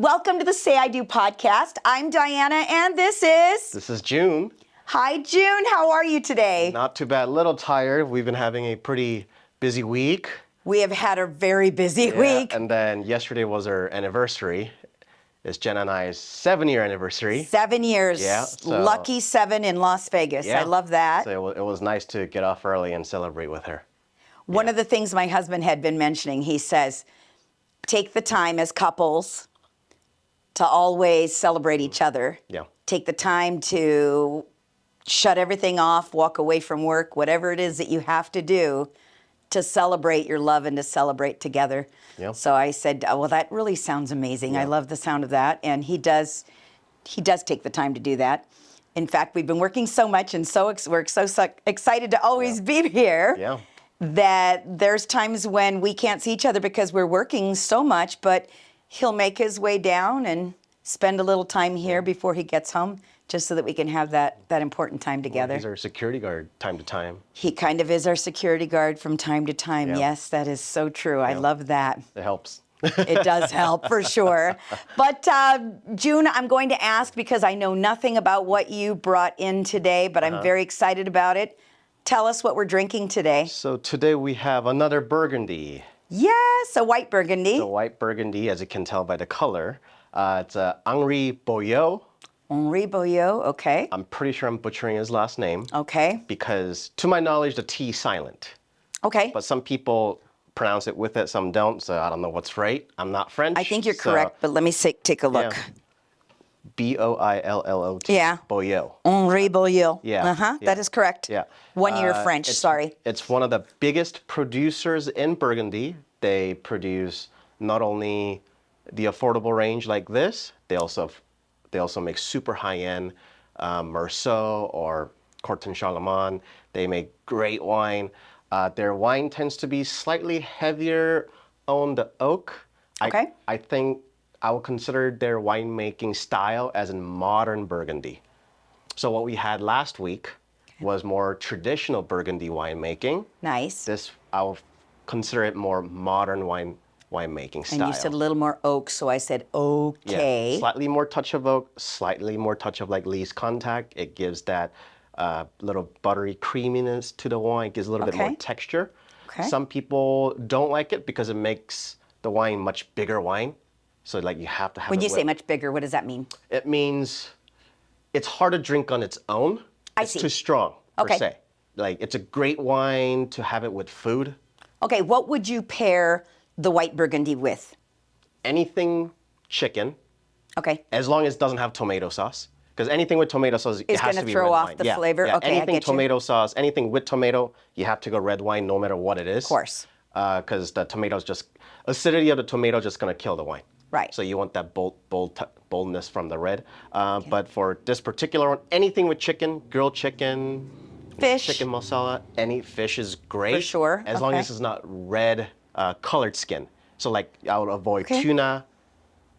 Welcome to the Say I Do podcast. I'm Diana, and this is June. Hi, June. How are you today? Not too bad. A little tired. We've been having a pretty busy week. We have had a very busy week. And then yesterday was our anniversary. It's Jen and I's 7-year anniversary. 7 years. Yeah. Lucky 7 in Las Vegas. Yeah. I love that. So it was nice to get off early and celebrate with her. One of the things my husband had been mentioning, he says, take the time as couples to always celebrate each other. Yeah. Take the time to shut everything off, walk away from work, whatever it is that you have to do to celebrate your love and to celebrate together. Yeah. So I said, oh, well, that really sounds amazing. Yeah. I love the sound of that. And he does take the time to do that. In fact, we've been working so much and we're so excited to always be here. Yeah. That there's times when we can't see each other because we're working so much, but he'll make his way down and spend a little time here before he gets home, just so that we can have that important time together. Well, he's our security guard time to time. He kind of is our security guard from time to time. Yeah. Yes, that is so true. I love that. It helps. It does help for sure. But June, I'm going to ask because I know nothing about what you brought in today, but I'm very excited about it. Tell us what we're drinking today. So today we have another Burgundy. Yes, a white Burgundy. The white Burgundy, as you can tell by the color. It's a Henri Boyot. Henri Boyot, okay. I'm pretty sure I'm butchering his last name. Okay. Because to my knowledge, the T is silent. Okay. But some people pronounce it with it, some don't, so I don't know what's right. I'm not French. I think you're correct, but let me take a look. Yeah. B-O-I-L-L-O-T. Yeah. Boyot. Henri Boyot. Yeah. Uh-huh, Yeah. that is correct. Yeah. 1 year French, sorry. It's one of the biggest producers in Burgundy. They produce not only the affordable range like this, they also make super high-end Meursault or Corton Charlemagne. They make great wine. Their wine tends to be slightly heavier on the oak. Okay. I think I would consider their winemaking style as in modern Burgundy. So what we had last week was more traditional Burgundy winemaking. Nice. This, I would consider it more modern winemaking style. And you said a little more oak, so I said okay. Yeah, slightly more touch of oak, slightly more touch of like least contact. It gives that little buttery creaminess to the wine. It gives a little bit more texture. Okay. Some people don't like it because it makes the wine much bigger wine. So like you have to have When it you say much bigger, what does that mean? It means it's hard to drink on its own. It's too strong, per se. Like it's a great wine to have it with food. Okay, what would you pair the white Burgundy with? Anything chicken. Okay. As long as it doesn't have tomato sauce. Because anything with tomato sauce, it has to be red wine. It's going to throw off the flavor? Yeah. Okay, I anything get you. tomato sauce, anything with tomato, you have to go red wine no matter what it is. Of course. Because the tomatoes acidity of the tomato just going to kill the wine. Right. So you want that boldness from the red. But for this particular one, anything with chicken, grilled chicken, fish, chicken masala, any fish is great. For sure. As long as it's not red colored skin. So like I would avoid tuna.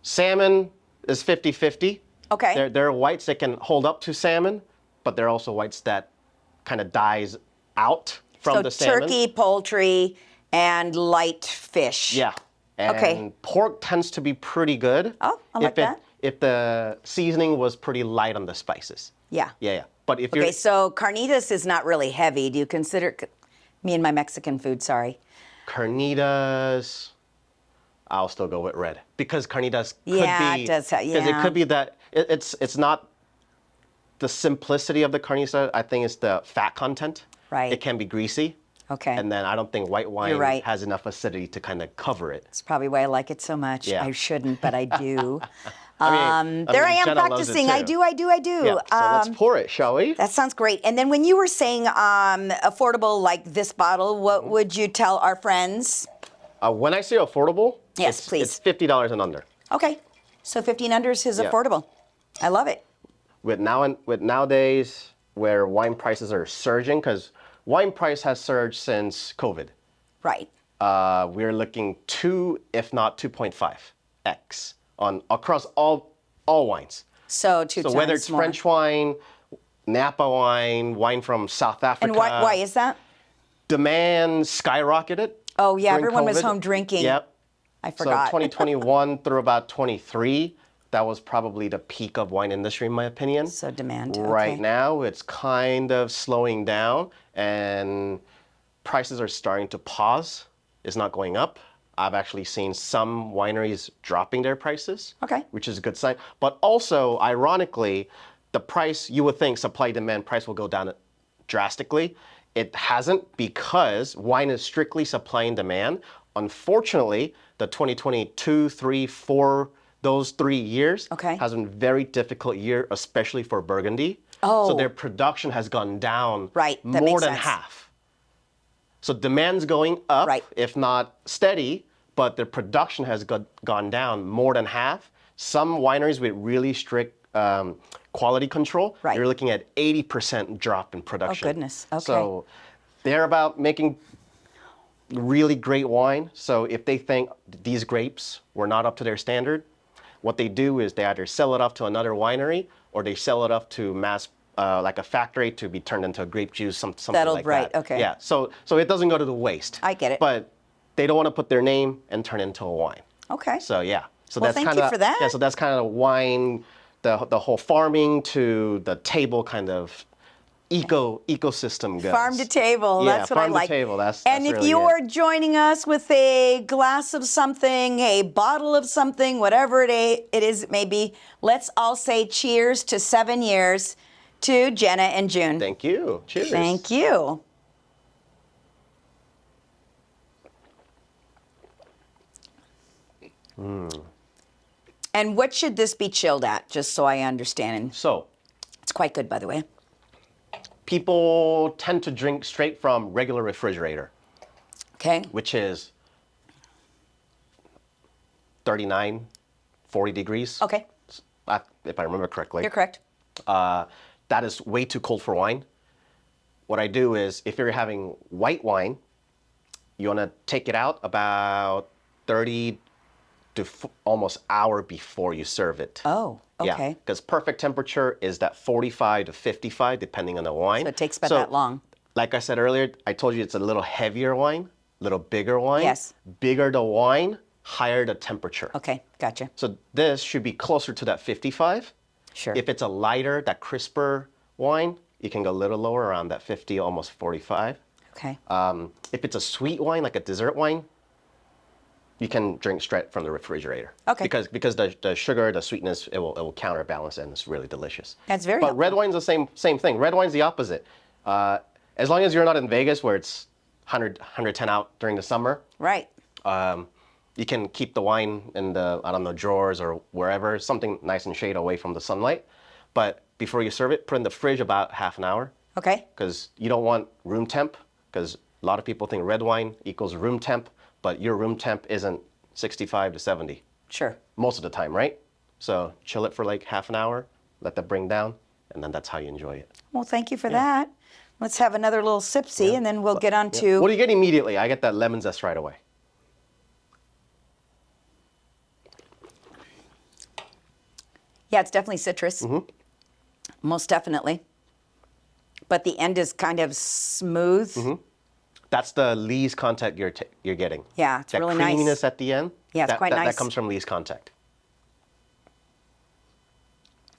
Salmon is 50-50. Okay. There are whites that can hold up to salmon, but there are also whites that kind of dies out from the salmon. So turkey, poultry, and light fish. Yeah. And pork tends to be pretty good. Oh, I like that. If the seasoning was pretty light on the spices. Yeah. Yeah. But if you're... Okay, so carnitas is not really heavy. Do you consider... Me and my Mexican food, sorry. Carnitas... I'll still go with red. Because carnitas could be... Yeah, it does. Because it could be that... It's not the simplicity of the carnita. I think it's the fat content. Right. It can be greasy. Okay. And then I don't think white wine right. has enough acidity to kind of cover it. That's probably why I like it so much. Yeah. I shouldn't, but I do. There I am Jenna loves it practicing. too. I do. Yeah. So let's pour it, shall we? That sounds great. And then when you were saying affordable like this bottle, what would you tell our friends? When I say affordable, yes, please. It's $50 and under. Okay. So 15 unders is affordable. I love it. With nowadays where wine prices are surging, because wine price has surged since COVID. Right. We're looking 2, if not 2.5x across all wines. So two times So whether it's more. French wine, Napa wine, wine from South Africa. And why is that? Demand skyrocketed. Oh yeah, during everyone was COVID. home drinking. Yep. I forgot. So 2021 through about 23, that was probably the peak of wine industry, in my opinion. So demand, Right okay. now, it's kind of slowing down, and prices are starting to pause. It's not going up. I've actually seen some wineries dropping their prices, Okay. which is a good sign. But also, ironically, the price, you would think supply demand price will go down drastically. It hasn't, because wine is strictly supply and demand. Unfortunately, the 2022, 3, 4, those 3 years Okay. has been a very difficult year, especially for Burgundy. Oh. So their production has gone down Right, that more makes than sense. half. So demand's going up, Right. if not steady, but their production has gone down more than half. Some wineries with really strict quality control, Right. you're looking at 80% drop in production. Oh, goodness. Okay. So they're about making really great wine. So if they think these grapes were not up to their standard, what they do is they either sell it off to another winery, or they sell it off to mass, like a factory, to be turned into grape juice, something That'll- like right, that. okay. Yeah. So it doesn't go to the waste. I get it. But they don't want to put their name and turn it into a wine. Okay. So yeah. So Well, that's thank kind you of for that. Yeah. So that's kind of wine, the whole farming to the table kind of ecosystem goes. Farm to table, Yeah, that's what I farm like. to table. That's and if really you it. are joining us with a glass of something, a bottle of something, whatever it is, it may be, let's all say cheers to 7 years to Jenna and June. Thank you. Cheers. Thank you. And what should this be chilled at, just so I understand? And So it's quite good, by the way. people tend to drink straight from regular refrigerator, Okay. which is 39, 40 degrees. Okay. If I remember correctly. You're correct. That is way too cold for wine. What I do is, if you're having white wine, you want to take it out about 30 to almost hour before you serve it. Oh, Yeah, okay. because perfect temperature is that 45 to 55, depending on the wine. So it takes about that long. Like I said earlier, I told you it's a little heavier wine, a little bigger wine. Yes. Bigger the wine, higher the temperature. Okay, gotcha. So this should be closer to that 55. Sure. If it's a lighter, that crisper wine, you can go a little lower, around that 50, almost 45. Okay. If it's a sweet wine, like a dessert wine, you can drink straight from the refrigerator. Okay. Because the sugar, the sweetness, it will counterbalance it, and it's really delicious. That's very But red helpful. wine's the same thing. Red wine's the opposite. As long as you're not in Vegas where it's 110 out during the summer, Right. you can keep the wine in the, I don't know, drawers or wherever, something nice and shade away from the sunlight. But before you serve it, put it in the fridge about half an hour, Okay. because you don't want room temp, because a lot of people think red wine equals room temp, but your room temp isn't 65 to 70 Sure. most of the time, right? So chill it for like half an hour, let that bring down, and then that's how you enjoy it. Well, thank you for that. Let's have another little sipsy, and then we'll get on to. What do you get immediately? I get that lemon zest right away. Yeah, it's definitely citrus. Mm-hmm. Most definitely. But the end is kind of smooth. Mm-hmm. That's the lees contact you're getting. Yeah, it's that really nice. creaminess at the end. Yeah, it's quite That nice. comes from lees contact.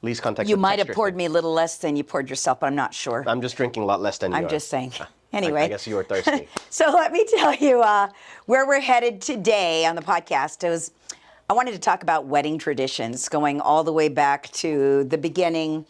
Lees contact. You the might have texture poured thing. me a little less than you poured yourself, but I'm not sure. I'm just drinking a lot less than you I'm are. just saying. I Anyway. guess you were thirsty. So let me tell you where we're headed today on the podcast. I wanted to talk about wedding traditions, going all the way back to the beginning,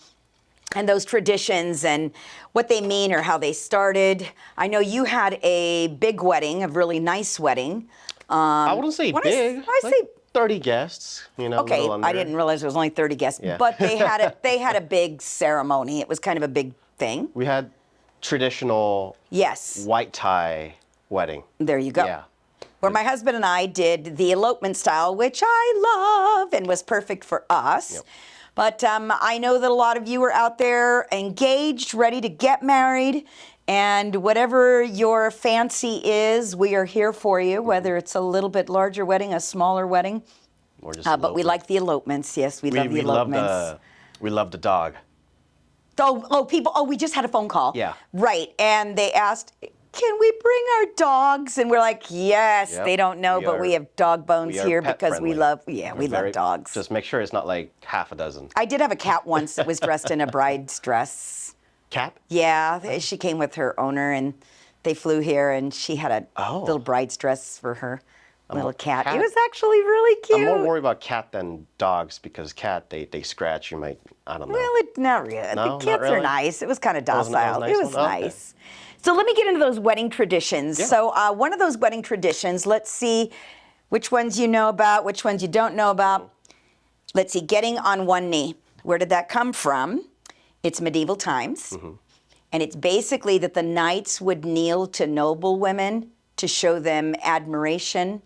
and those traditions and what they mean or how they started. I know you had a big wedding, a really nice wedding. I wouldn't say when big. I like say 30 guests. You know. a okay, little under. I didn't realize there was only 30 guests, Yeah. but they had a big ceremony. It was kind of a big thing. We had traditional Yes, white tie wedding. there you go. Yeah. Where my husband and I did the elopement style, which I love and was perfect for us. Yep. But I know that a lot of you are out there engaged, ready to get married. And whatever your fancy is, we are here for you, whether it's a little bit larger wedding, a smaller wedding. Or just But we like the elopements. Yes, we love the we love elopements. we love the dog. We just had a phone call. Yeah. Right. And they asked, can we bring our dogs? And we're like, yes. Yep. They don't know, but we have dog bones we are here pet because we friendly. love, We're we love very- dogs. Just make sure it's not like half a dozen. I did have a cat once that was dressed in a bride's dress. Cat? Yeah, she came with her owner and they flew here and she had a Oh. little bride's dress for her little cat. cat- It was actually really cute. I'm more worried about cat than dogs because cat, they scratch. You might, I don't know. Well, not really. No, The not kids are really? nice. It was kind of was a docile. nice It was one? Okay. nice. So let me get into those wedding traditions. Yeah. So one of those wedding traditions, let's see which ones you know about, which ones you don't know about. Let's see, getting on one knee. Where did that come from? It's medieval times. And it's basically that the knights would kneel to noble women to show them admiration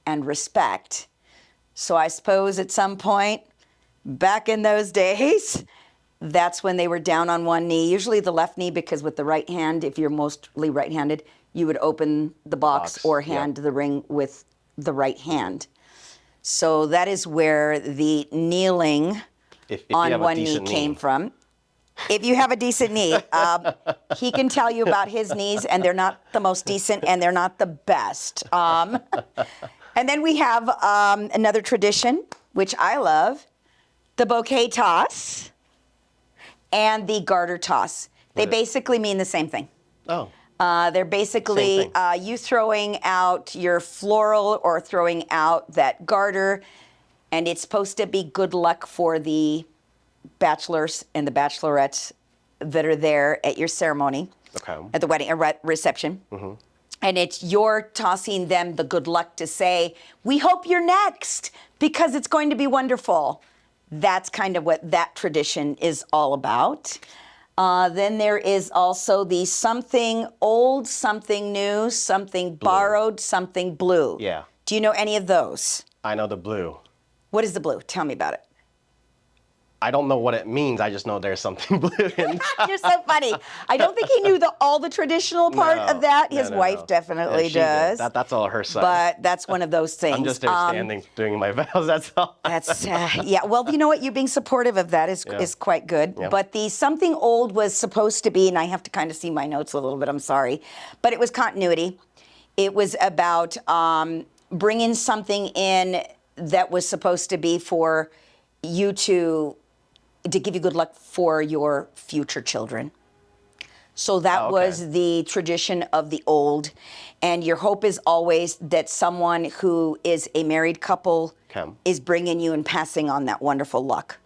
and respect. So I suppose at some point back in those days, that's when they were down on one knee, usually the left knee, because with the right hand, if you're mostly right-handed, you would open the box or hand the ring with the right hand. So that is where the kneeling If you on have a one knee decent came from. If you have a decent knee, he can tell you about his knees, and they're not the most decent, and they're not the best. And then we have another tradition, which I love, the bouquet toss and the garter toss. They basically mean the same thing. Oh. They're basically Same you throwing out your floral or throwing out that garter, and it's supposed to be good luck for the bachelors and the bachelorettes that are there at your ceremony, Okay. at the wedding reception. And it's you're tossing them the good luck to say, we hope you're next because it's going to be wonderful. That's kind of what that tradition is all about. Then there is also the something old, something new, something borrowed, something blue. Yeah. Do you know any of those? I know the blue. What is the blue? Tell me about it. I don't know what it means. I just know there's something blue in. You're so funny. I don't think he knew all the traditional part of that. His wife no. definitely Yeah, she did. does. That's all her side. But that's one of those things. I'm just there standing, doing my vows. That's all. That's yeah. Well, you know what? You being supportive of that is quite good. Yeah. But the something old was supposed to be, and I have to kind of see my notes a little bit. I'm sorry, but it was continuity. It was about bringing something in that was supposed to be for you to give you good luck for your future children. So that was the tradition of the old. And your hope is always that someone who is a married couple is bringing you and passing on that wonderful luck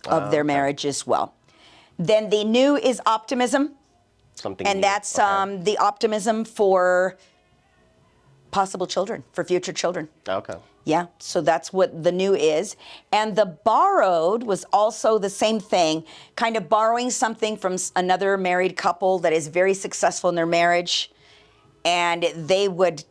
of their marriage as well. Then the new is optimism. Something And new. that's the optimism for possible children, for future children. Okay. Yeah, so that's what the new is. And the borrowed was also the same thing, kind of borrowing something from another married couple that is very successful in their marriage, and they would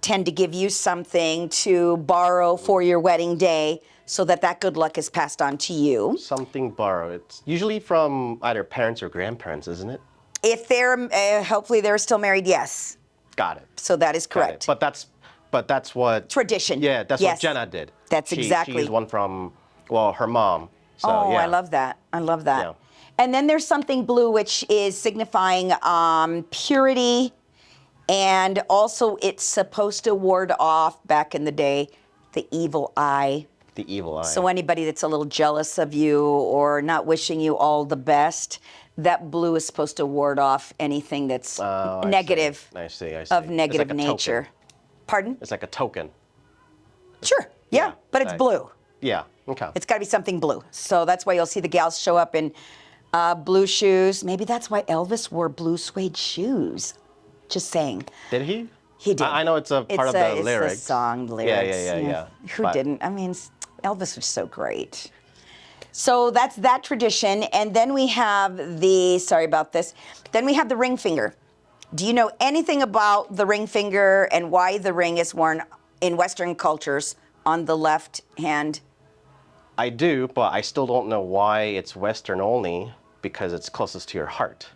tend to give you something to borrow for your wedding day so that that good luck is passed on to you. Something borrowed. It's usually from either parents or grandparents, isn't it? If they're, hopefully they're still married, yes. Got it. So that is Got it. correct. But that's what Tradition. Yeah, that's Yes. what Jenna did. That's She exactly. used one from her mom. So Oh, yeah. I love that. I love that. Yeah. And then there's something blue, which is signifying purity. And also, it's supposed to ward off, back in the day, the evil eye. The evil eye. So anybody that's a little jealous of you or not wishing you all the best, that blue is supposed to ward off anything that's negative, I see. of negative It's like a nature. token. Pardon? It's like a token. Sure. Yeah, but it's Nice. blue. Yeah. Okay. It's got to be something blue. So that's why you'll see the gals show up in blue shoes. Maybe that's why Elvis wore blue suede shoes. Just saying. Did he? He did. I know it's a part of the lyrics. It's a song, the lyrics. Yeah. Who But- didn't? I mean, Elvis was so great. So that's that tradition. And then we have sorry about this, then we have the ring finger. Do you know anything about the ring finger and why the ring is worn in Western cultures on the left hand? I do, but I still don't know why it's Western only, because it's closest to your heart.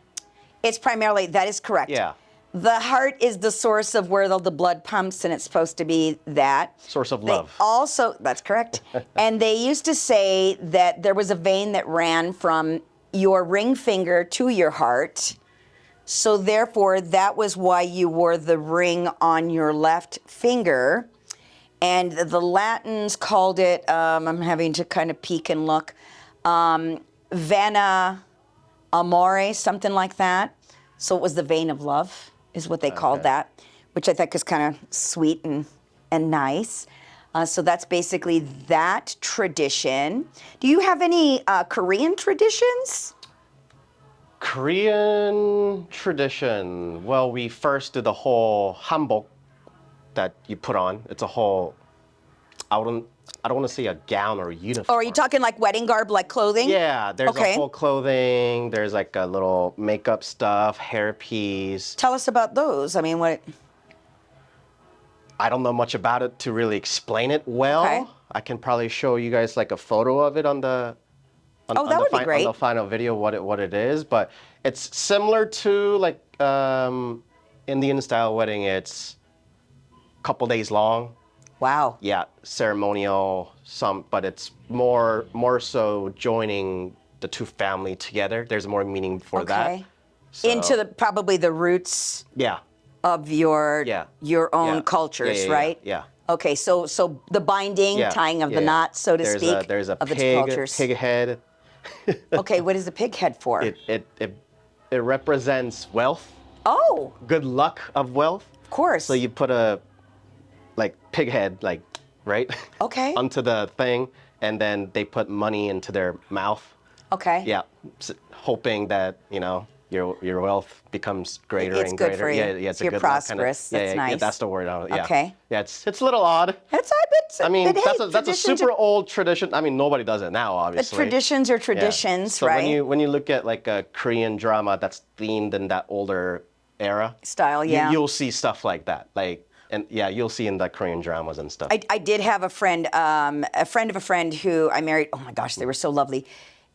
It's primarily, that is correct. Yeah. The heart is the source of where the blood pumps, and it's supposed to be that. Source of They love. also, that's correct. And they used to say that there was a vein that ran from your ring finger to your heart. So therefore, that was why you wore the ring on your left finger. And the Latins called it, I'm having to kind of peek and look, vena amore, something like that. So it was the vein of love, is what they called that, which I think is kind of sweet and nice. So that's basically that tradition. Do you have any Korean traditions? Korean tradition. Well, we first do the whole hanbok that you put on. It's a whole, I don't want to say a gown or a uniform. Or are you talking like wedding garb, like clothing? Yeah, there's a whole clothing. There's like a little makeup stuff, hairpiece. Tell us about those. I mean, what? I don't know much about it to really explain it well. Okay. I can probably show you guys like a photo of it on the That would be great. on the final video what it is, but it's similar to like Indian style wedding. It's a couple days long. Wow. Yeah, ceremonial, but it's more so joining the two family together. There's more meaning for that. So, Into probably the roots yeah. of your own cultures, right? Yeah. Okay, so the binding, tying of the knot, so to speak, there's a of the two pig cultures. head. Okay, what is the pig head for? It represents wealth. Oh, Good luck of wealth. of course. So you put a pig head, right? Okay. onto the thing, and then they put money into their mouth. Okay. Yeah, hoping that your wealth becomes greater It's and good greater. for you. Yeah, it's You're a good prosperous. Kind of, That's yeah, nice. Yeah, that's the word. Yeah. Okay. Yeah, it's a little odd. I mean, that's a traditions super old tradition. I mean, nobody does it now, obviously. But traditions are Yeah. traditions, So right? when you look at like a Korean drama that's themed in that older era Style, yeah. you'll see stuff like that. You'll see in the Korean dramas and stuff. I did have a friend of a friend who I married. Oh my gosh, they were so lovely.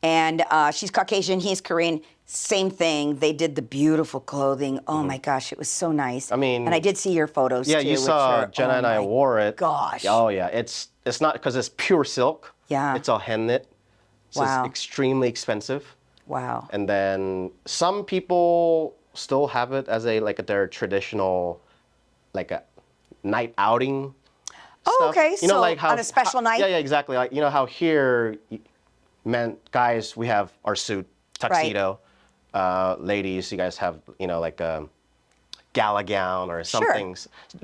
And she's Caucasian, he's Korean. Same thing. They did the beautiful clothing. Oh my gosh, it was so nice. I mean, and I did see your photos Yeah, too. you saw Jenna and I wore it. Gosh. Oh yeah, it's not because it's pure silk. Yeah. It's all hand knit. So Wow. it's extremely expensive. Wow. And then some people still have it as their traditional, like a night outing. Oh, stuff. okay. You know, So like how on a special night? Yeah, exactly. Like how here, guys, we have our suit, tuxedo. Ladies, you guys have like a gala gown or something,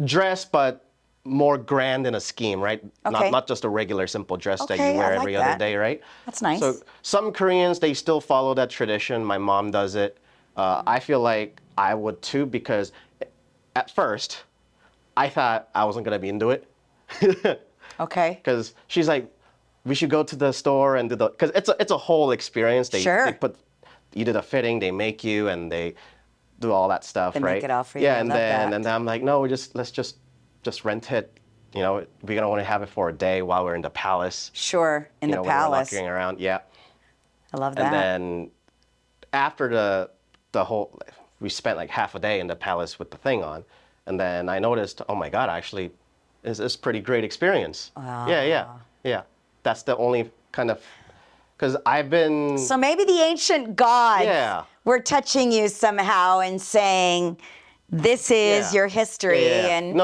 dress, but more grand in a scheme, right? Okay. Not just a regular simple dress that Okay, you wear I like every that. other day, right? That's nice. So some Koreans, they still follow that tradition. My mom does it. I feel like I would too, because at first I thought I wasn't gonna be into it. Okay. Because she's like, we should go to the store and do because it's a whole experience. They you do the fitting, they make you, and they do all that stuff, They right? make it all for you. Yeah, I and love then that. and then I'm like, no, let's just rent it. We're gonna want to have it for a day while we're in the palace. Sure, in the When we're palace. walking around, yeah. I love that. And then after the whole, we spent like half a day in the palace with the thing on, and then I noticed, oh my God, actually, it's a pretty great experience. Yeah. That's the only kind of, because I've been. So maybe the ancient gods were touching you somehow and saying, this is your history, and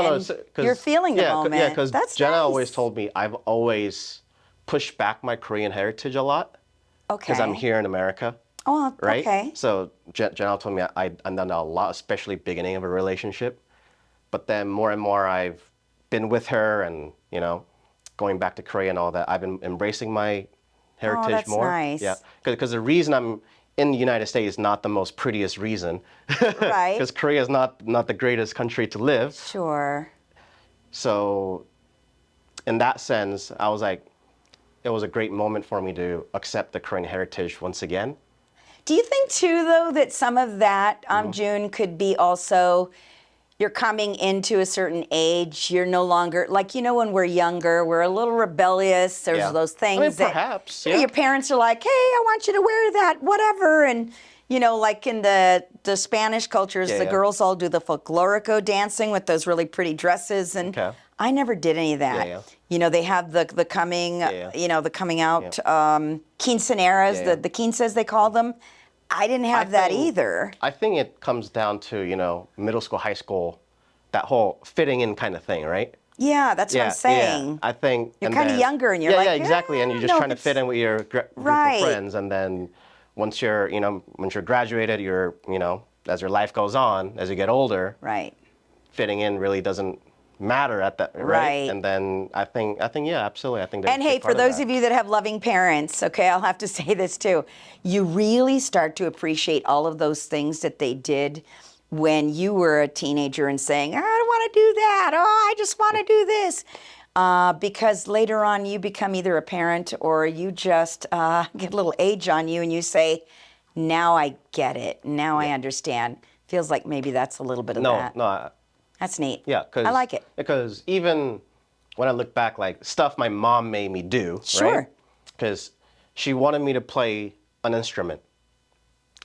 you're feeling the moment. Yeah, because Jenna nice. always told me I've always pushed back my Korean heritage a lot. Okay. Because I'm here in America. Oh, right? okay. So Jenna told me I've done that a lot, especially beginning of a relationship. But then more and more I've been with her and, going back to Korea and all that, I've been embracing my heritage that's more. nice. Yeah, because the reason I'm in the United States is not the most prettiest reason. Right. Because Korea is not the greatest country to live. Sure. So in that sense, I was like, it was a great moment for me to accept the Korean heritage once again. Do you think, too, though, that some of that, June, could be also you're coming into a certain age, you're no longer, like, when we're younger, we're a little rebellious. There's those things that perhaps, your parents are like, hey, I want you to wear that, whatever. And, like in the Spanish cultures, the girls all do the folklorico dancing with those really pretty dresses. And I never did any of that. They have the coming, the coming out quinceaneras, the quinces they call them. I didn't have that either. I think it comes down to, middle school, high school, that whole fitting in kind of thing, right? Yeah, that's what I'm saying. I think You're and kind of then- younger, and you're yeah, like, yeah, exactly, and you're just no, trying to fit in with your group Right. of friends, and then once you're graduated, as your life goes on, as you get older, Right. fitting in really doesn't matter at that, right? Right. And then I think, yeah, absolutely, I think. And hey, for those of you that have loving parents, okay, I'll have to say this too. You really start to appreciate all of those things that they did when you were a teenager and saying, I don't want to do that. Oh, I just want to do this. Because later on you become either a parent or you just get a little age on you and you say, now I get it. Now I understand. Feels like maybe that's a little bit of that. No. That's neat. Yeah, I like it. Because even when I look back, like stuff my mom made me do, Sure. right? Because she wanted me to play an instrument.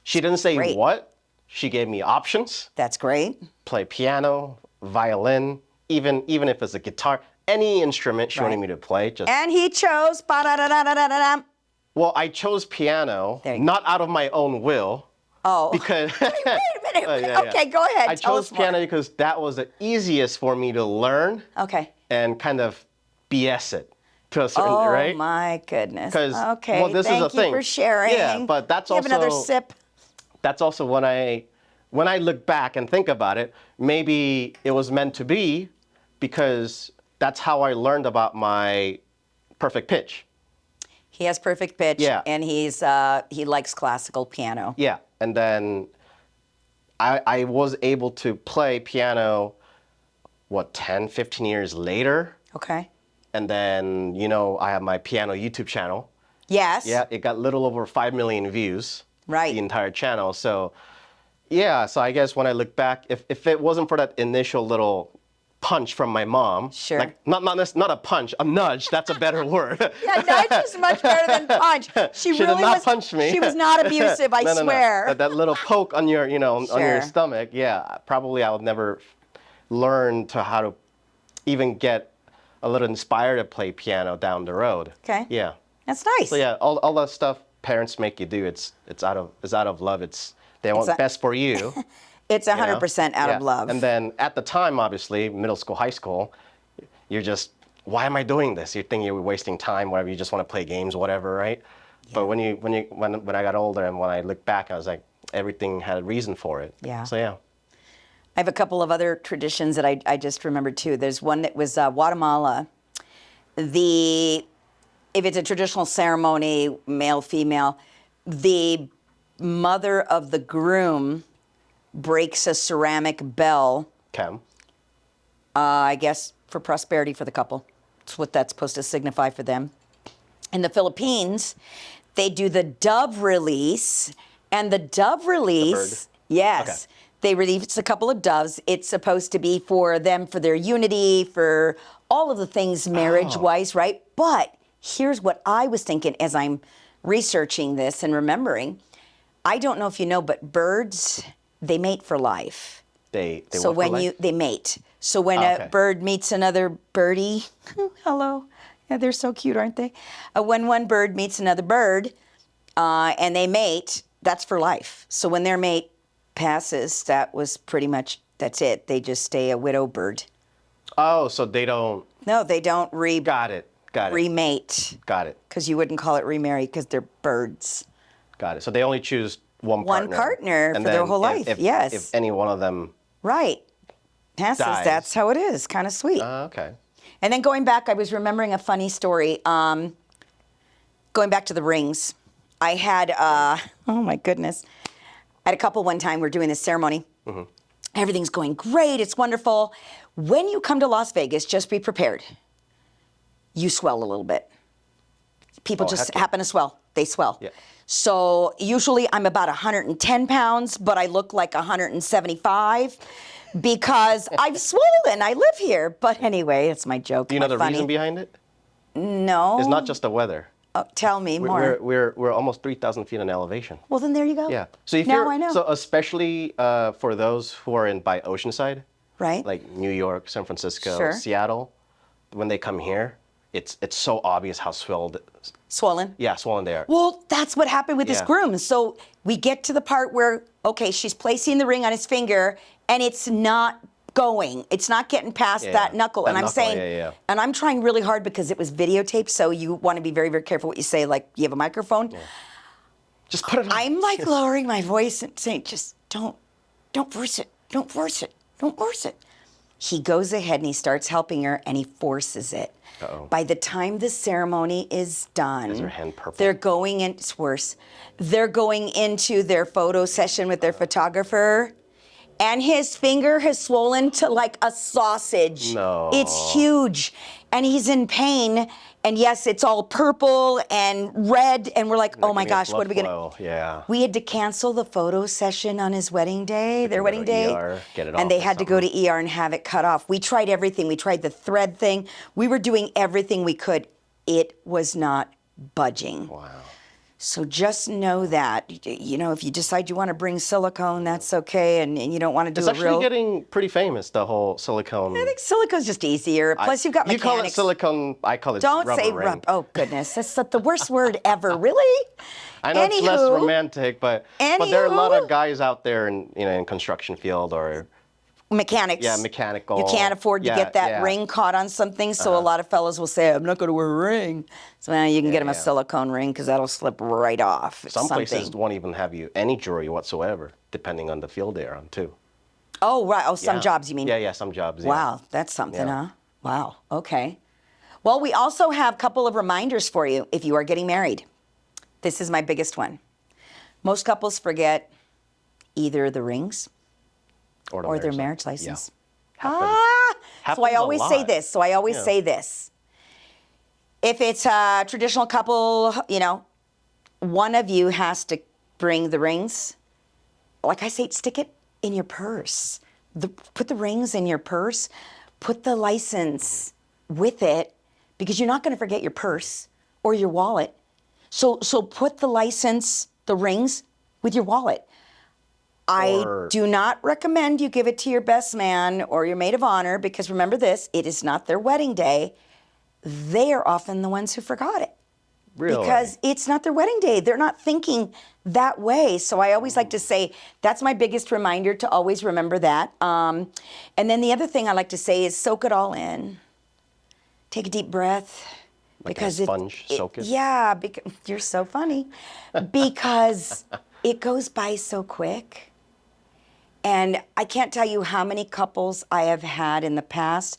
She didn't say Great. what. She gave me options. That's great. Play piano, violin, even if it's a guitar, any instrument she wanted me to play. And he chose. Ba-da-da-da-da-da-da. Well, I chose piano, There you go. not out of my own will. Oh. Because Wait a minute. yeah. Okay, go ahead. I Tell chose us more. piano because that was the easiest for me to learn Okay. and kind of BS it to a certain, Oh right? my goodness. 'Cause, Okay. well, this is Thank the you thing. for sharing. Yeah, but that's You have another also- sip. That's also when I look back and think about it, maybe it was meant to be because that's how I learned about my perfect pitch. He has perfect pitch. Yeah. And he likes classical piano. Yeah, and then I was able to play piano, 10, 15 years later? Okay. And then, I have my piano YouTube channel. Yes. Yeah, it got little over 5 million views. Right. The entire channel. So, yeah, so I guess when I look back, if it wasn't for that initial little punch from my mom, Sure. like not a punch, a nudge, that's a better word. Yeah, nudge is much better than punch. She Should really have not was. punched me. She was not abusive. I No. swear. That little poke on your, on Sure. your stomach. Yeah, probably I would never learn to how to even get a little inspired to play piano down the road. Okay. Yeah. That's nice. So yeah, all that stuff parents make you do, it's out of love. They want best for you. It's 100% out of Yeah. love. And then at the time, obviously, middle school, high school, you're just, why am I doing this? You think you're wasting time, whatever. You just want to play games, whatever, right? Yeah. But when I got older and when I look back, I was like, everything had a reason for it. Yeah. So yeah. I have a couple of other traditions that I just remembered too. There's one that was Guatemala. If it's a traditional ceremony, male, female, the mother of the groom breaks a ceramic bell, Okay. I guess for prosperity for the couple. That's what that's supposed to signify for them. In the Philippines, they do the dove release, and the dove release, yes, Okay. they release a couple of doves. It's supposed to be for them, for their unity, for all of the things marriage-wise, right? But here's what I was thinking as I'm researching this and remembering. I don't know if you know, but birds, they mate for life. They So what for when life? they mate. So when Okay. a bird meets another birdie, hello, yeah, they're so cute, aren't they? When one bird meets another bird and they mate, that's for life. So when their mate passes, that's it. They just stay a widow bird. Oh, so they don't. No, they don't Got it. remate Got it. because you wouldn't call it remarry because they're birds. Got it. So they only choose one partner. One partner And for their then whole life, yes. If any one of them. Right. Passes, Dies. that's how it is. Kind of sweet. Okay. And then going back, I was remembering a funny story. Going back to the rings, I had, oh my goodness, I had a couple one time, we're doing this ceremony. Mm-hmm. Everything's going great, it's wonderful. When you come to Las Vegas, just be prepared. You swell a little bit. People just heck yeah. happen to swell. They swell. Yeah. So usually I'm about 110 pounds, but I look like 175 because I've swollen. I live here. But anyway, it's my joke. Do you know my the funny. reason behind it? No. It's not just the weather. Oh, tell me more. We're almost 3,000 feet in elevation. Well, then there you go. Yeah. So if now you're, I know. So especially for those who are by Oceanside, right? like New York, San Francisco, Sure. Seattle, when they come here, it's so obvious how Swollen. swollen they are. Well, that's what happened with this Yeah. groom. So we get to the part where, okay, she's placing the ring on his finger and it's not going. It's not getting past Yeah, that yeah. knuckle. That And I'm knuckle, saying, yeah. and I'm trying really hard because it was videotaped, so you want to be very, very careful what you say. Like, you have a microphone. Just put it on. I'm like lowering my voice and saying, just don't force it. Don't force it. Don't force it. He goes ahead and he starts helping her and he forces it. Uh-oh. By the time the ceremony is done, Is her hand purple? they're going in, it's worse. They're going into their photo session with their photographer, and his finger has swollen to like a sausage. No. It's huge. And he's in pain. And yes, it's all purple and red. And we're like, oh my gosh, what are we going to... Yeah. We had to cancel the photo session on his wedding day, their go wedding to day. ER, get it off and they or had to go to ER and have it cut off. We tried everything. We tried the thread thing. We were doing everything we could. It was not budging. Wow. So just know that, you know, if you decide you want to bring silicone, that's okay, and you don't want to do It's a actually real... getting pretty famous, the whole silicone. I think silicone's just easier. Plus, you've got You mechanics. call it silicone, I call it Don't rubber say ring. rub. Oh, goodness. That's the worst word ever. Really? I know it's less romantic, but there are a lot Anywho. of guys out there in construction field or Mechanics. Yeah, mechanical. You can't afford to Yeah, get that yeah. ring caught on something, so a lot of fellas will say, I'm not going to wear a ring. So now you can get them a yeah. silicone ring because that'll slip right off. It's Some something. places won't even have you any jewelry whatsoever, depending on the field they're on too. Oh, right. Oh, some Yeah. jobs, you mean? Yeah, some jobs. Yeah. Wow, that's something, Yeah. huh? Wow, okay. Well, we also have a couple of reminders for you if you are getting married. This is my biggest one. Most couples forget either the rings Or, or their marriage license. license. Yeah. So I Happens a always say lot. this. So I always Yeah. say this. If it's a traditional couple, you know, one of you has to bring the rings. Like I say, stick it in your purse. Put the rings in your purse. Put the license with it, because you're not going to forget your purse or your wallet. So put the license, the rings, with your wallet. I do not recommend you give it to your best man or your maid of honor, because remember this, it is not their wedding day. They are often the ones who forgot it. Really? Because it's not their wedding day. They're not thinking that way. So I always like to say, that's my biggest reminder, to always remember that. And then the other thing I like to say is soak it all in. Take a deep breath. Like because a sponge, soak it? Yeah, because you're so funny. Because it goes by so quick. And I can't tell you how many couples I have had in the past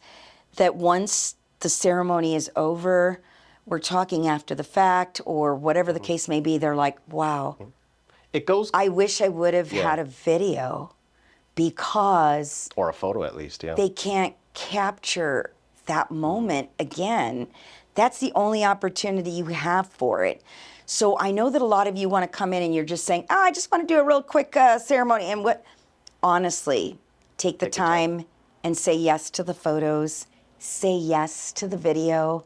that once the ceremony is over, we're talking after the fact or whatever the case may be, they're like, wow, It goes I wish I would have had a video, because or a photo at least. Yeah. they can't capture that moment again. That's the only opportunity you have for it. So I know that a lot of you want to come in and you're just saying, I just want to do a real quick ceremony. And honestly, take the time and say yes to the photos, say yes to the video,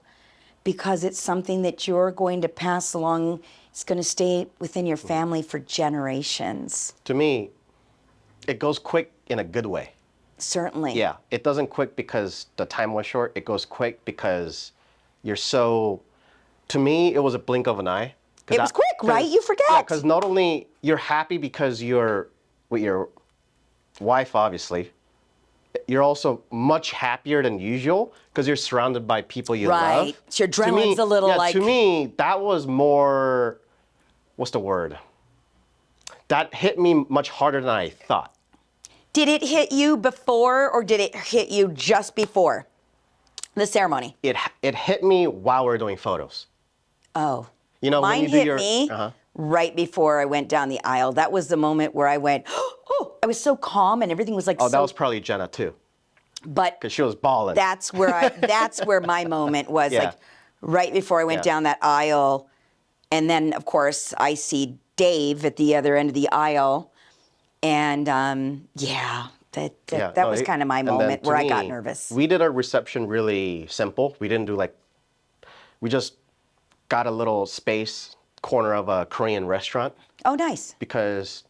because it's something that you're going to pass along. It's going to stay within your family for generations. To me, it goes quick in a good way. Certainly. Yeah, it doesn't quick because the time was short. It goes quick because you're so. To me, it was a blink of an eye. It was quick, right? You forget. Yeah, because not only you're happy because you're with your wife, obviously, you're also much happier than usual because you're surrounded by people you love. Right. So your adrenaline's a little like. To me, that was more. What's the word? That hit me much harder than I thought. Did it hit you before, or did it hit you just before the ceremony? It hit me while we were doing photos. Oh. You know, Mine when you do hit your, me right before I went down the aisle. That was the moment where I went, oh, I was so calm and everything was like Oh, that was probably Jenna too, but because she was bawling. that's where my moment was, Yeah. like right before I went down that aisle. And then, of course, I see Dave at the other end of the aisle. And that was kind of my moment where I got nervous. We did our reception really simple. We didn't do we just got a little space corner of a Korean restaurant Oh, nice. because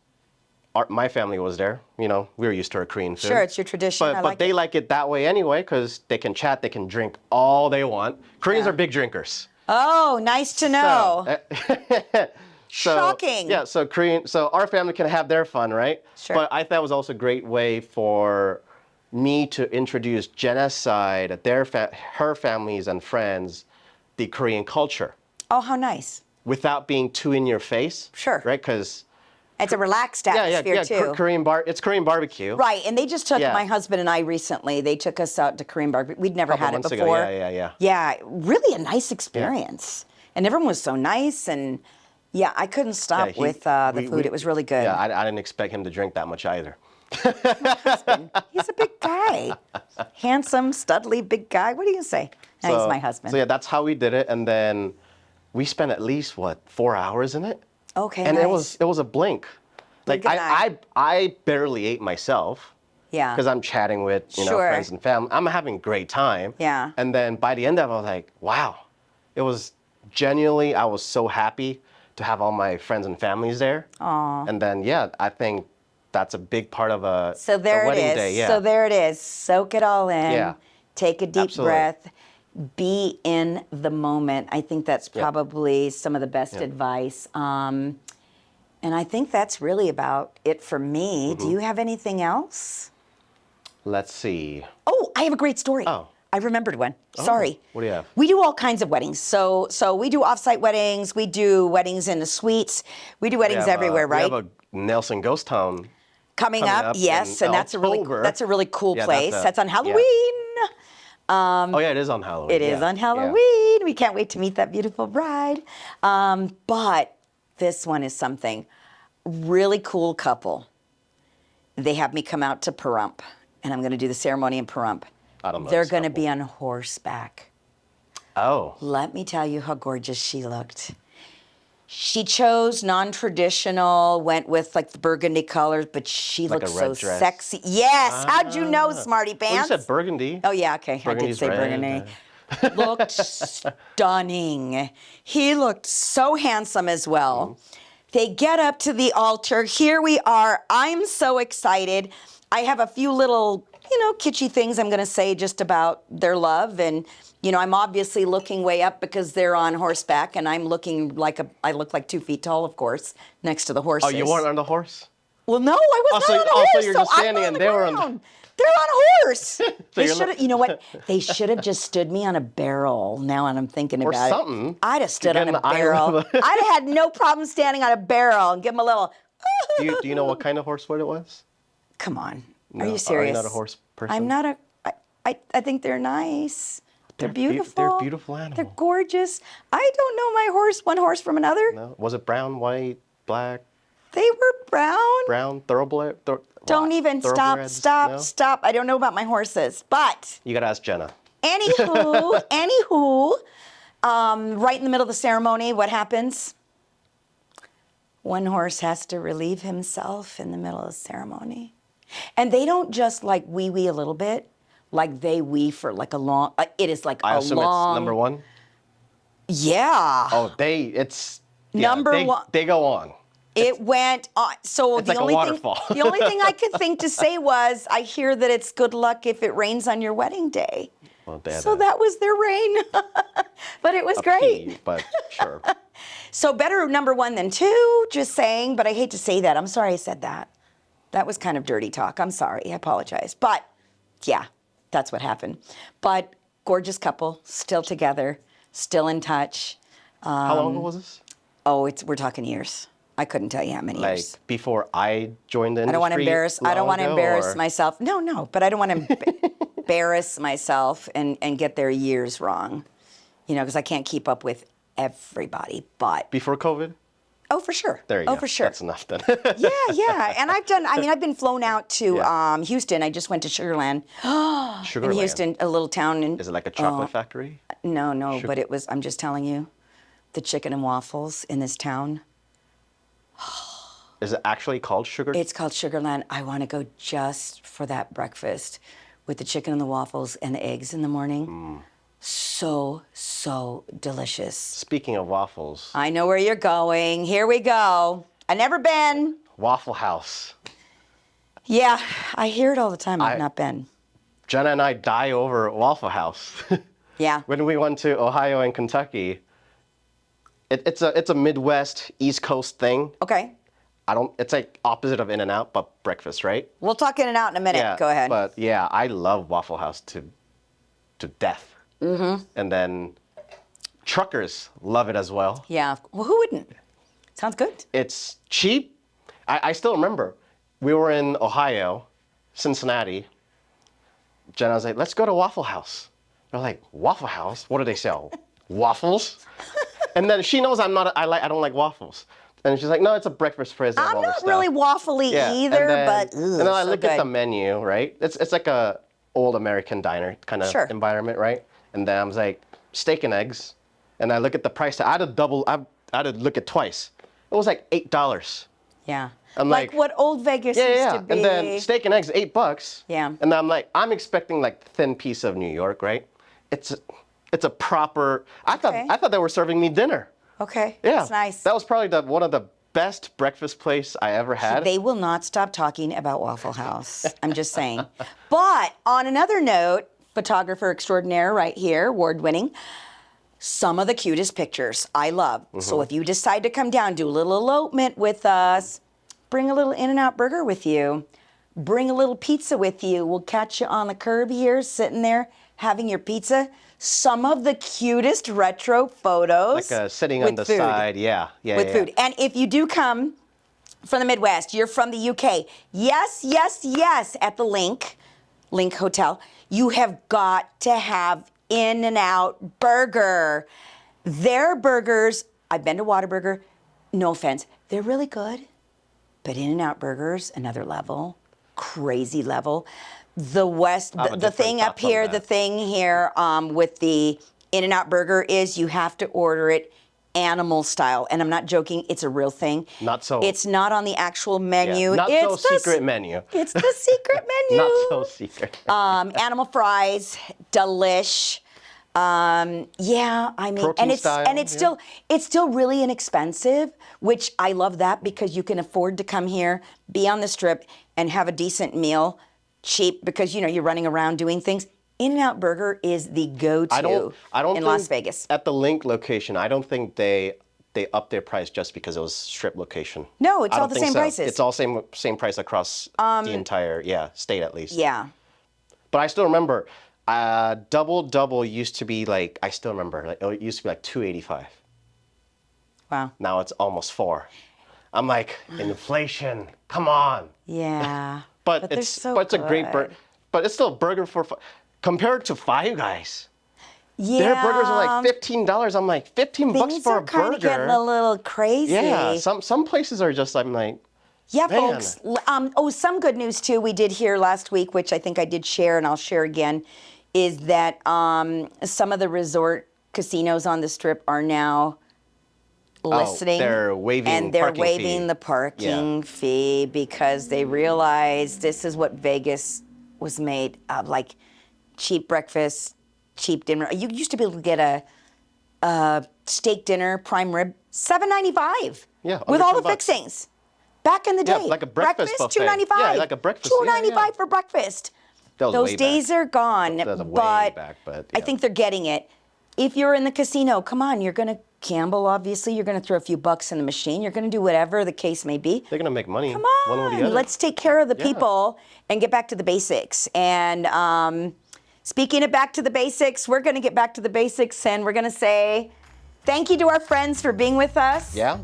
my family was there. You know, we were used to our Korean food. Sure, it's your tradition. But I but like they it. like it that way anyway because they can chat, they can drink all they want. Koreans Yeah. are big drinkers. Oh, nice to know. So, Shocking. Yeah, so our family can have their fun, right? Sure. But I thought it was also a great way for me to introduce genocide, her families and friends, the Korean culture, Oh, how nice. without being too in your face. Sure. Right? Because It's a relaxed yeah, atmosphere too. It's Korean barbecue. Right, and they just took Yeah. my husband and I recently. They took us out to Korean barbecue. We'd never Couple had it months before. ago. Yeah. Yeah, really a nice experience, and everyone was so nice. And yeah, I couldn't stop Yeah, with the food. It was really good. Yeah, I didn't expect him to drink that much either. Husband, he's a big guy, handsome, studly, big guy. What do you say? No, he's my husband. So yeah, that's how we did it, and then we spent at least 4 hours in it. Okay, And nice. it was a blink. Like Blink an eye. I barely ate myself. Yeah. Because I'm chatting with Sure. friends and family. I'm having a great time. Yeah. And then by the end of it, I was like, wow, it was genuinely. I was so happy to have all my friends and families there. Aw. And then yeah, I think that's a big part of So there a it wedding is. day. Yeah. So there it is. Soak it all in. Yeah. Take a deep Absolutely. breath. Be in the moment. I think that's Yeah. probably some of the best advice. And I think that's really about it for me. Mm-hmm. Do you have anything else? Let's see. Oh, I have a great story. Oh. I remembered one. Sorry. What do you have? We do all kinds of weddings. So we do offsite weddings. We do weddings in the suites. We do weddings everywhere, right? We have a Nelson Ghost Town. Coming up, yes, in and that's October. a really cool Yeah, place. That's on yeah. Halloween. Oh yeah, it is on Halloween. It is yeah, on yeah. Halloween. We can't wait to meet that beautiful bride. But this one is something. Really cool couple. They have me come out to Pahrump, and I'm going to do the ceremony in Pahrump. I don't know They're this going to couple. be on horseback. Oh. Let me tell you how gorgeous she looked. She chose non-traditional, went with like the burgundy colors, but she Like looked a red so dress? sexy. Yes, how'd you know, smarty pants? Well, you said burgundy. Oh yeah, okay. I did Burgundy's say red, burgundy. Looked stunning. He looked so handsome as well. They get up to the altar. Here we are. I'm so excited. I have a few little, kitschy things I'm going to say just about their love. And, I'm obviously looking way up because they're on horseback, and I'm looking I look like 2 feet tall, of course, next to the horses. Oh, you weren't on the horse? Well, no, I was not on a horse. so you're just I'm standing on and the they were on the- ground. They're on a horse. They you're should have, you know what? They should have just stood me on a barrel. Now I'm thinking Or about something. it. I'd have stood get on in a the eye barrel. of the- I'd have had no problem standing on a barrel and give them a little. Do you know what kind of horse it was? Come on, No. are you Are serious? you not a horse person? I'm not a. I think they're nice. They're beautiful. They're beautiful They're animals. gorgeous. I don't know one horse from another. No. Was it brown, white, black, They were brown. thoroughbred? Don't even stop. No? Stop. I don't know about my horses, but. You gotta ask Jenna. Anywho, right in the middle of the ceremony, what happens? One horse has to relieve himself in the middle of the ceremony. And they don't just like wee a little bit, like they wee for like a long, it is like I a assume long. it's number one. Yeah. Oh, Number one. They go on. It went on. So It's like a waterfall. the only thing I could think to say was, I hear that it's good luck if it rains on your wedding day. Well, they had So that was their rain. But it was great. pee, but sure. So better number one than two, just saying, but I hate to say that. I'm sorry I said that. That was kind of dirty talk. I'm sorry. I apologize. But yeah, that's what happened. But gorgeous couple, still together, still in touch. How long ago was this? Oh, we're talking years. I couldn't tell you how many Like years. before I joined the industry. I don't want to embarrass. I don't want to embarrass myself. No, but I don't want to embarrass myself and get their years wrong. Because I can't keep up with everybody. But Before COVID? oh, for sure. There you go. Oh, for sure. That's enough then. Yeah. And I've been flown out to Yeah. Houston. I just went to Sugarland. Sugarland. In Houston, a little town in. Is it like a chocolate factory? No, but it was. I'm just telling you, the chicken and waffles in this town. Is it actually called Sugar? It's called Sugarland. I want to go just for that breakfast with the chicken and the waffles and the eggs in the morning. So delicious. Speaking of waffles, I know where you're going. Here we go. I've never been. Waffle House. Yeah, I hear it all the time. I've not been. Jenna and I die over Waffle House. Yeah. When we went to Ohio and Kentucky, it's a Midwest, East Coast thing. Okay. It's like opposite of In-N-Out, but breakfast, right? We'll talk in and out in a minute. Yeah. Go ahead. But yeah, I love Waffle House to death. Mm-hmm. And then truckers love it as well. Yeah. Well, who wouldn't? Sounds good. It's cheap. I still remember we were in Ohio, Cincinnati. Jenna was like, let's go to Waffle House. They're like, Waffle House? What do they sell? Waffles? And then she knows I don't like waffles. And she's like, no, it's a breakfast place. I'm not really waffly either, but and then I look at the menu, right? It's like a old American diner kind of environment, right? And then I was like, steak and eggs. And I look at the price tag. I had to look at twice. It was like $8. Yeah. I'm like what old Vegas used to be. And then steak and eggs, $8. Yeah. And then I'm like, I'm expecting like thin piece of New York, right? It's a proper. I thought they were serving me dinner. Okay. Yeah. That's nice. That was probably one of the best breakfast place I ever had. They will not stop talking about Waffle House. I'm just saying. But on another note, photographer extraordinaire right here, award-winning. Some of the cutest pictures I love. Mm-hmm. So if you decide to come down, do a little elopement with us, bring a little In-N-Out burger with you, bring a little pizza with you. We'll catch you on the curb here, sitting there, having your pizza. Some of the cutest retro photos. Like sitting on the side, with food. And if you do come from the Midwest, you're from the UK, yes, at the Link Hotel, you have got to have In-N-Out Burger. Their burgers, I've been to Whataburger, no offense, they're really good, but In-N-Out Burgers, another level, crazy level. The thing up here, the thing here with the In-N-Out Burger is you have to order it animal style. And I'm not joking, it's a real thing. Not so. It's not on the actual menu. Yeah, not so secret menu. It's the secret menu. Not so secret. Animal fries, delish. I mean, Protein style, it's still really inexpensive, which I love that because you can afford to come here, be on the strip, and have a decent meal. Cheap because you're running around doing things. In-N-Out Burger is the go-to in Las Vegas. At the Link location, I don't think they upped their price just because it was strip location. No, it's all the same prices. It's all same price across the entire state at least. Yeah. But I still remember double used to be like it used to be like $2.85. Wow. Now it's almost $4. I'm like, inflation. Come on. Yeah. But it's a great burger. But it's still a burger compared to Five Guys. Yeah. Their burgers are like $15. I'm like, $15 for a burger. Things are kind of getting a little crazy. Yeah. Some places are just, I'm like, yeah, man. Folks. Some good news too. We did hear last week, which I think I did share, and I'll share again, is that some of the resort casinos on the Strip are now listening. They're waiving the parking fee because they realize this is what Vegas was made of, like cheap breakfast, cheap dinner. You used to be able to get a steak dinner, prime rib, $7.95. Yeah, with all the $10. fixings. Back in the day. Yeah, like a breakfast buffet. $2.95. Yeah, like a breakfast. $2.95 for breakfast. Those days are gone. That was way back, but I think they're getting it. If you're in the casino, come on, you're going to gamble, obviously. You're going to throw a few bucks in the machine. You're going to do whatever the case may be. They're going to make money. Come on. One or the other. Let's take care of the people and get back to the basics. And speaking of back to the basics, we're going to get back to the basics, and we're going to say thank you to our friends for being with us. Yeah.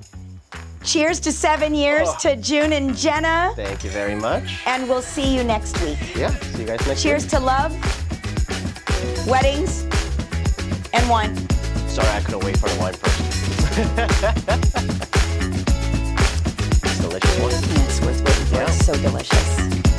Cheers to 7 years to June and Jenna. Thank you very much. And we'll see you next week. Yeah, see you guys next week. Cheers to love, weddings, and wine. Sorry, I couldn't wait for the wine first. It's delicious wine. It's worth waiting for. It's so delicious.